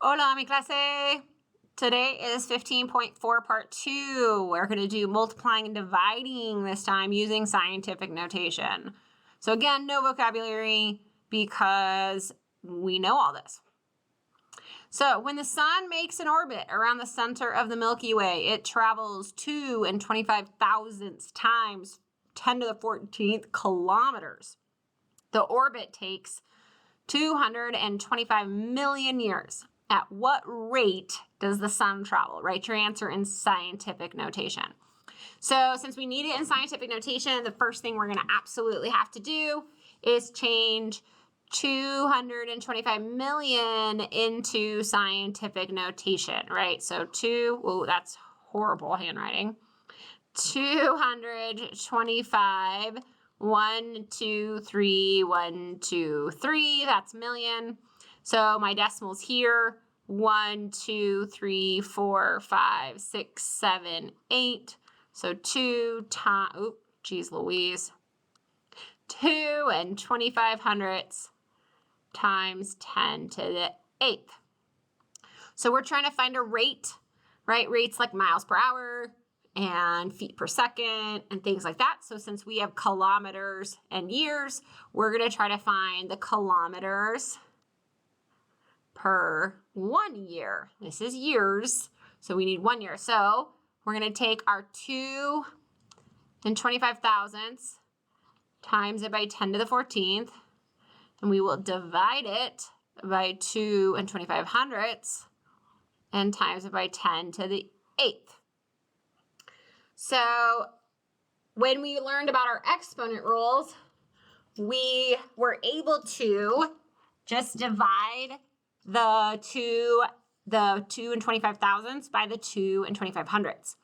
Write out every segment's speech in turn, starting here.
Hola, mi clase. Today is 15.4 part 2. We're going to do multiplying and dividing this time using scientific notation. So again, no vocabulary because we know all this. So when the sun makes an orbit around the center of the Milky Way, it travels 2 and 25 thousandths times 10 to the 14th kilometers. The orbit takes 225 million years. At what rate does the sun travel? Write your answer in scientific notation. So since we need it in scientific notation, the first thing we're going to absolutely have to do is change 225 million into scientific notation, right? So that's horrible handwriting. 225, 1, 2, 3, 1, 2, 3, that's million. So my decimals here, 1, 2, 3, 4, 5, 6, 7, 8. So 2 times, oh, geez Louise, 2 and 25 hundredths times 10 to the 8th. So we're trying to find a rate, right? Rates like miles per hour and feet per second and things like that. So since we have kilometers and years, we're going to try to find the kilometers per 1 year. This is years, so we need 1 year. So we're going to take our 2 and 25 thousandths times it by 10 to the 14th, and we will divide it by 2 and 25 hundredths and times it by 10 to the 8th. So when we learned about our exponent rules, we were able to just divide the 2 and 25 thousandths by the 2 and 25 hundredths.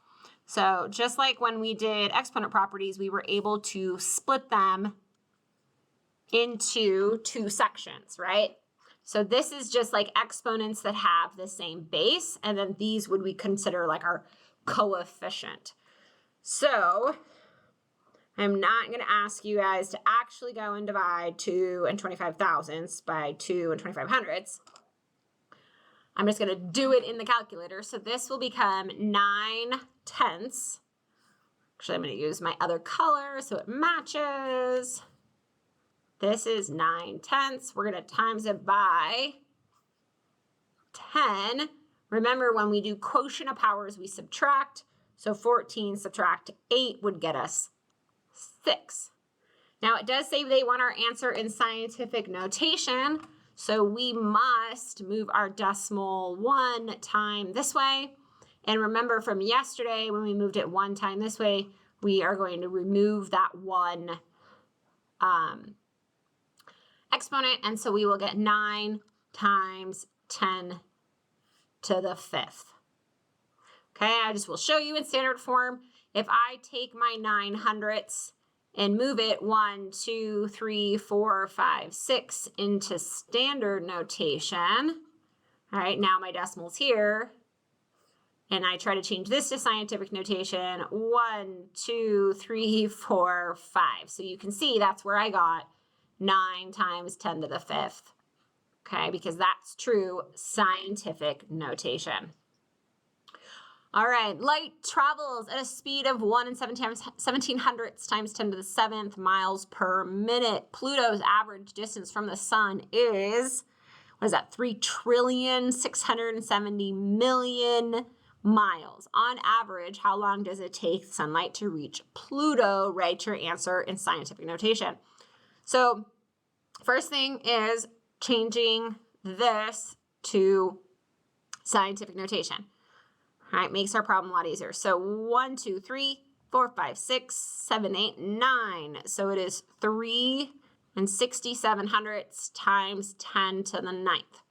So just like when we did exponent properties, we were able to split them into 2 sections, right? So this is just like exponents that have the same base, and then these would we consider like our coefficient. So I'm not going to ask you guys to actually go and divide 2 and 25 thousandths by 2 and 25 hundredths. I'm just going to do it in the calculator. So this will become 9 tenths. Actually, I'm going to use my other color so it matches. This is 9 tenths. We're going to times it by 10. Remember, when we do quotient of powers, we subtract. So 14 subtract 8 would get us 6. Now, it does say they want our answer in scientific notation, so we must move our decimal 1 time this way. And remember from yesterday, when we moved it 1 time this way, we are going to remove that 1 exponent, and so we will get 9 times 10 to the 5th. Okay, I just will show you in standard form. If I take my 9 hundredths and move it 1, 2, 3, 4, 5, 6 into standard notation, all right, now my decimal's here, and I try to change this to scientific notation, 1, 2, 3, 4, 5. So you can see that's where I got 9 times 10 to the 5th, okay, because that's true scientific notation. All right, light travels at a speed of 1 and 17 hundredths times 10 to the 7th miles per minute. Pluto's average distance from the sun is, what is that, 3,670,000,000 miles. On average, how long does it take sunlight to reach Pluto? Write your answer in scientific notation. So first thing is changing this to scientific notation. All right, makes our problem a lot easier. So 1, 2, 3, 4, 5, 6, 7, 8, 9. So it is 3 and 67 hundredths times 10 to the 9th.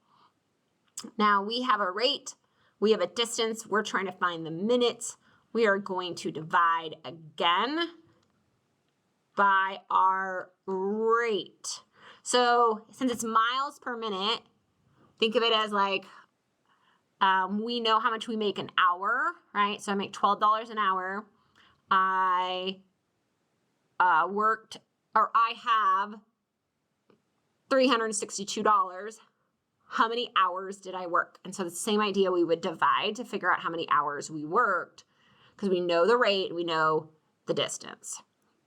Now we have a rate, we have a distance, we're trying to find the minutes. We are going to divide again by our rate. So since it's miles per minute, think of it as like, we know how much we make an hour, right? So I make $12 an hour. I have $362. how many hours did I work? And so the same idea, we would divide to figure out how many hours we worked, because we know the rate, we know the distance,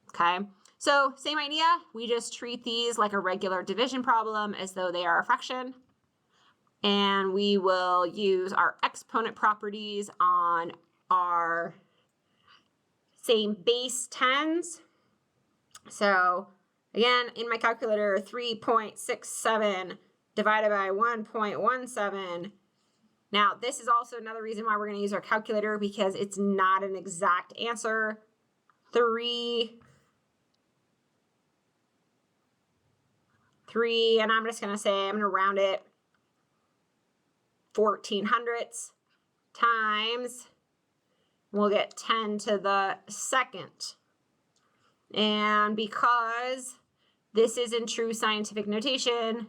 okay? So same idea, we just treat these like a regular division problem as though they are a fraction. And we will use our exponent properties on our same base 10s. So again, in my calculator, 3.67 divided by 1.17. Now, this is also another reason why we're going to use our calculator, because it's not an exact answer. 3, and I'm just going to say, I'm going to round it, 1400ths times, we'll get 10 to the second. And because this is in true scientific notation,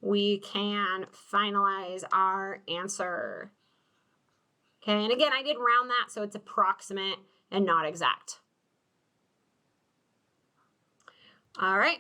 we can finalize our answer. Okay, and again, I did round that, so it's approximate and not exact. All right.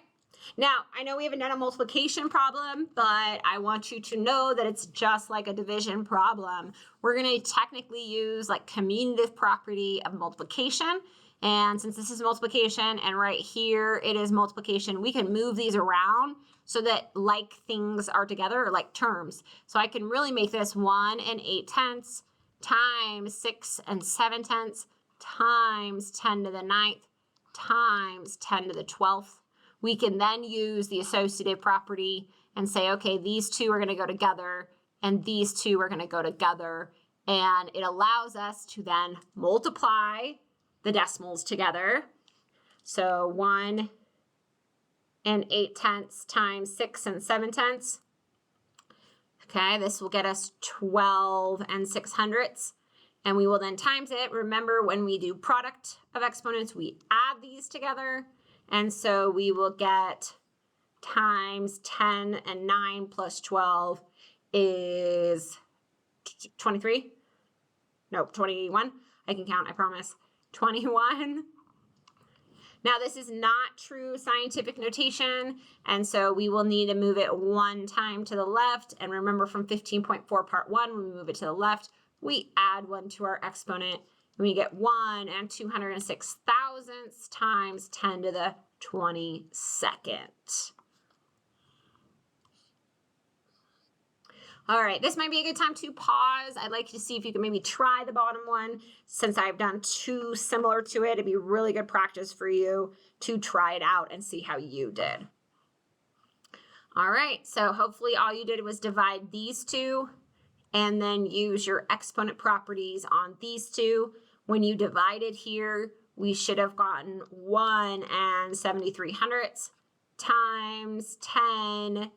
Now, I know we haven't done a multiplication problem, but I want you to know that it's just like a division problem. We're going to technically use like commutative property of multiplication. And since this is multiplication and right here it is multiplication, we can move these around so that like things are together, or like terms. So I can really make this 1 8/10 times 6 7/10 times 10 to the 9th times 10 to the 12th. We can then use the associative property and say, okay, these two are going to go together and these two are going to go together. And it allows us to then multiply the decimals together. So 1 8/10 times 6 7/10. Okay, this will get us 12 600ths. And we will then times it. Remember, when we do product of exponents, we add these together. And so we will get times 10 and 9 plus 12 is 23. No, 21. I can count, I promise. 21. Now, this is not true scientific notation, and so we will need to move it one time to the left. And remember, from 15.4 part 1, when we move it to the left, we add 1 to our exponent, and we get 1 206 thousandths times 10 to the 22nd. All right, this might be a good time to pause. I'd like you to see if you can maybe try the bottom one. Since I've done 2 similar to it, it'd be really good practice for you to try it out and see how you did. All right, so hopefully all you did was divide these two and then use your exponent properties on these two. When you divided here, we should have gotten 1 7300ths times 10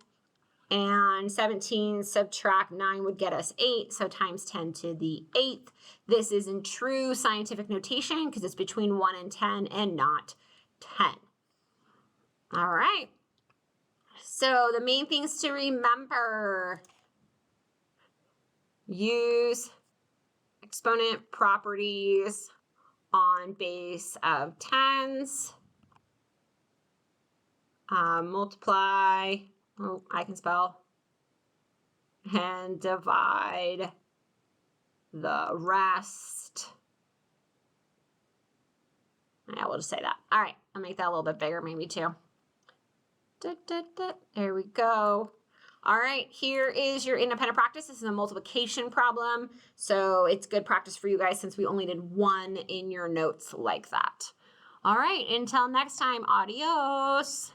and 17, subtract 9 would get us 8, so times 10 to the 8th. This is in true scientific notation because it's between 1 and 10 and not 10. All right. So the main things to remember: use exponent properties on base of 10s. Multiply, oh, I can spell, and divide the rest. Yeah, we'll just say that. All right, I'll make that a little bit bigger maybe too. There we go. All right, here is your independent practice. This is a multiplication problem, so it's good practice for you guys since we only did 1 in your notes like that. All right, until next time, adios.